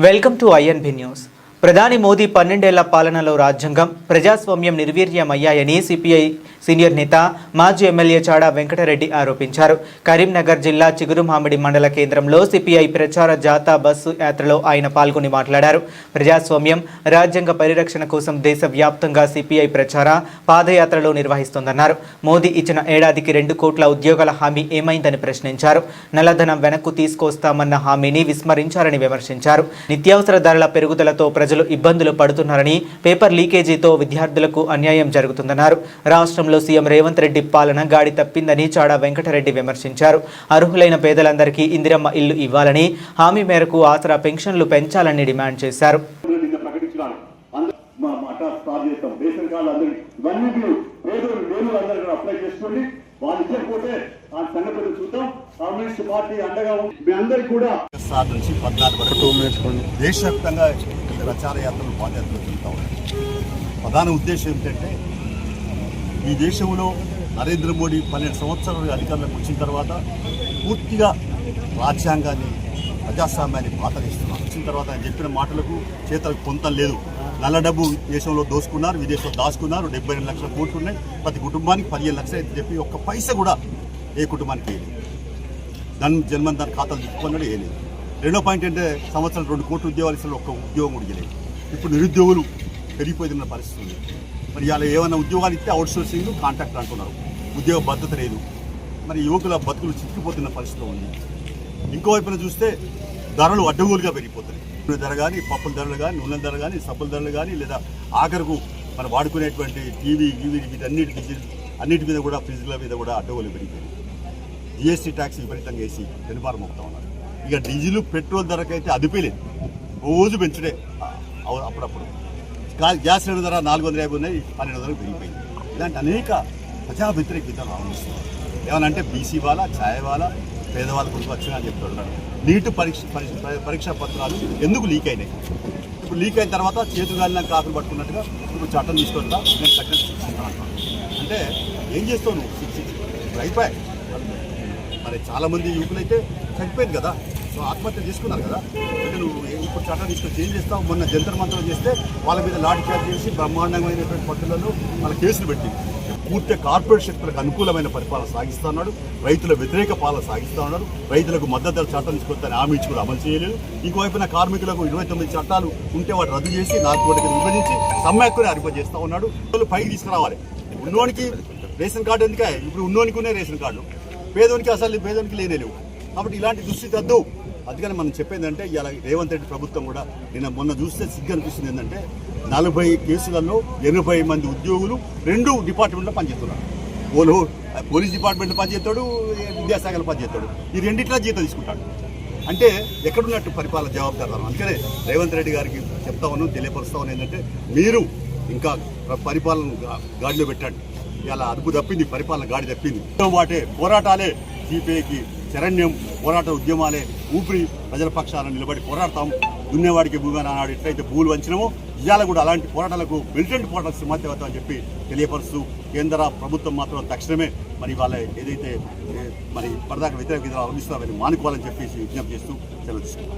Welcome to INB news. ప్రధాని మోదీ 12 ఏళ్ల పాలనలో రాజ్యాంగం, ప్రజాస్వామ్యం నిర్వీర్యమయ్యాయని సిపిఐ సీనియర్ నేత మాజీ ఎమ్మెల్యే చాడా వెంకటరెడ్డి ఆరోపించారు. కరీంనగర్ జిల్లా చిగురుమామిడి మండల కేంద్రంలో సిపిఐ ప్రచార జాథా బస్సు యాత్రలో ఆయన పాల్గొని మాట్లాడారు. ప్రజాస్వామ్యం, రాజ్యాంగ పరిరక్షణ కోసం దేశవ్యాప్తంగా సిపిఐ ప్రచార పాదయాత్రలు నిర్వహిస్తోందన్నారు. మోదీ ఇచ్చిన ఏడాదికి 2 కోట్ల ఉద్యోగాల హామీ ఏమైందని ప్రశ్నించారు. నల్లధనం వెనక్కు తీసుకొస్తామన్న హామీని విస్మరించారని విమర్శించారు. నిత్యావసర ధరల పెరుగుదలతో ప్రజలు ఇబ్బందులు పడుతున్నారని, పేపర్ లీకేజీతో విద్యార్థులకు అన్యాయం జరుగుతుందన్నారు. రాష్ట్రంలో సీఎం రేవంత్ రెడ్డి పాలన గాడి తప్పిందని చాడా వెంకటరెడ్డి విమర్శించారు. అర్హులైన పేదలందరికీ ఇందిరమ్మ ఇల్లు ఇవ్వాలని, హామీ మేరకు ఆసరా పెన్షన్లు పెంచాలని డిమాండ్ చేశారు. దేశవ్యాప్తంగా ప్రచార యాత్రలు పాదయాత్రలు జరుగుతూ ఉన్నాయి. ప్రధాన ఉద్దేశం ఏమిటంటే, ఈ దేశంలో నరేంద్ర మోడీ 12 సంవత్సరాలు అధికారంలోకి వచ్చిన తర్వాత పూర్తిగా రాజ్యాంగాన్ని, ప్రజాస్వామ్యాన్ని పాతరిస్తున్నారు. వచ్చిన తర్వాత ఆయన చెప్పిన మాటలకు చేతలకు పొంతం లేదు. నల్ల డబ్బు దేశంలో దోసుకున్నారు, విదేశంలో దాచుకున్నారు. 72 లక్షల కోట్లు ఉన్నాయి. ప్రతి కుటుంబానికి 15 లక్షలు అయితే చెప్పి ఒక్క పైస కూడా ఏ కుటుంబానికి వేయలేదు. జన్మన్ దాని ఖాతాలు తిప్పుకున్నాడు, వేయలేదు. రెండో పాయింట్ అంటే, సంవత్సరం 2 కోట్ల ఉద్యోగాలు ఇస్తారు, ఒక్క ఉద్యోగం కూడా ఇవ్వలేదు. ఇప్పుడు నిరుద్యోగులు పెరిగిపోతున్న పరిస్థితి ఉంది. మరి ఇలా ఏమైనా ఉద్యోగాలు ఇస్తే అవుట్ సోర్సింగ్, కాంట్రాక్ట్ అంటున్నారు. ఉద్యోగ భద్రత లేదు. మరి యువకుల బతుకులు చిక్కిపోతున్న పరిస్థితి ఉంది. ఇంకోవైపున చూస్తే ధరలు అడ్డగోలుగా పెరిగిపోతాయి. నూనె ధర కానీ, పప్పుల ధరలు కానీ, నూనె ధర కానీ, సబ్బుల ధరలు కానీ, లేదా ఆఖరకు మనం వాడుకునేటువంటి టీవీ అన్నిటి మీద కూడా, ఫ్రిడ్జ్ల మీద కూడా అడ్డగోలు పెరిగిపోయింది. జిఎస్టీ ట్యాక్స్ విపరీతంగా వేసి వెనుపారం మోపుతా ఉన్నారు. ఇక డీజిల్, పెట్రోల్ ధరకైతే అదిపోలేదు, రోజు పెంచుడే. అప్పుడప్పుడు గ్యాస్ సిలిండర్ ధర 450 ఉన్నాయి, 1200 పెరిగిపోయింది. ఇలాంటి అనేక ప్రజా వ్యతిరేక విధాలు ఆలోచిస్తున్నారు. ఏమనంటే బీసీ వాళ్ళ, ఛాయ్ వాళ్ళ, పేదవాళ్ళ గురించి వచ్చినా అని చెప్తున్నారు. నీటు పరీక్షా పత్రాలు ఎందుకు లీక్ అయినాయి? ఇప్పుడు లీక్ అయిన తర్వాత చేతుగాలిన కాకులు పట్టుకున్నట్టుగా ఇప్పుడు చట్టం తీసుకొస్తా, నేను చట్టం శిక్షిస్తాను. అంటే ఏం చేస్తావు నువ్వు? ఇప్పుడు అయిపోయాయి. మరి చాలామంది యువకులైతే చనిపోయింది కదా, సో ఆత్మహత్య చేసుకున్నారు కదా. అంటే నువ్వు ఇప్పుడు చట్టం తీసుకొచ్చి ఏం చేస్తావు? మొన్న జంతర్ మంత్రం చేస్తే వాళ్ళ మీద లాఠీ చార్జ్ చేసి బ్రహ్మాండమైనటువంటి పద్ధతులలో వాళ్ళ కేసులు పెట్టింది. పూర్తిగా కార్పొరేట్ శక్తులకు అనుకూలమైన పరిపాలన సాగిస్తూ ఉన్నాడు. రైతుల వ్యతిరేక పాలన సాగిస్తూ ఉన్నాడు. రైతులకు మద్దతు ధర చట్టం తీసుకొస్తాను హామీ ఇచ్చి కూడా అమలు చేయలేదు. ఇంకోవైపున కార్మికులకు 29 చట్టాలు ఉంటే వాటి రద్దు చేసి 4 కోట్లకి విభజించి సమ్మెక్కునే అరిపజేస్తూ ఉన్నాడు. పైకి తీసుకురావాలి. ఉన్నోనికి రేషన్ కార్డు ఎందుకే? ఇప్పుడు ఉన్నోనికి ఉన్నాయి రేషన్ కార్డు, పేదోనికి అసలు పేదోనికి లేనేలేవు. కాబట్టి ఇలాంటి దుస్థితి వద్దు. అందుకని మనం చెప్పేది అంటే, ఇలా రేవంత్ రెడ్డి ప్రభుత్వం కూడా మొన్న చూస్తే సిగ్గు అనిపిస్తుంది. ఏంటంటే 40 కేసులలో 80 మంది ఉద్యోగులు 2 డిపార్ట్మెంట్లో పనిచేస్తున్నారు. పోలీస్ డిపార్ట్మెంట్లో పనిచేస్తాడు, విద్యాశాఖలో పనిచేస్తాడు. ఈ రెండిట్లా జీతం తీసుకుంటాడు. అంటే ఎక్కడున్నట్టు పరిపాలన జవాబుదారు? అందుకనే రేవంత్ రెడ్డి గారికి చెప్తా ఉన్నాం, తెలియపరుస్తా ఉన్నాం ఏంటంటే, మీరు ఇంకా పరిపాలన గాడిలో పెట్టండి. ఇలా అదుపు తప్పింది, పరిపాలన గాడి తప్పింది. వాటే పోరాటాలే సిపిఐకి శరణ్యం, పోరాట ఉద్యమాలే ఊపిరి. ప్రజల పక్షాలను నిలబడి పోరాడతాం. దున్నేవాడికి భూమి నాడు ఎట్లయితే భూములు వంచినమో, ఇవాళ కూడా అలాంటి పోరాటాలకు మిలిటెంట్ పోరాటాలకు సింహత్యవతం అని చెప్పి తెలియపరుస్తూ, కేంద్ర ప్రభుత్వం మాత్రం తక్షణమే మరి వాళ్ళ ఏదైతే మరి పరదాక వ్యతిరేక విధాలు అవలంబిస్తామని మానుకోవాలని చెప్పేసి విజ్ఞప్తి చేస్తూ సెలవు తీసుకుంటాం.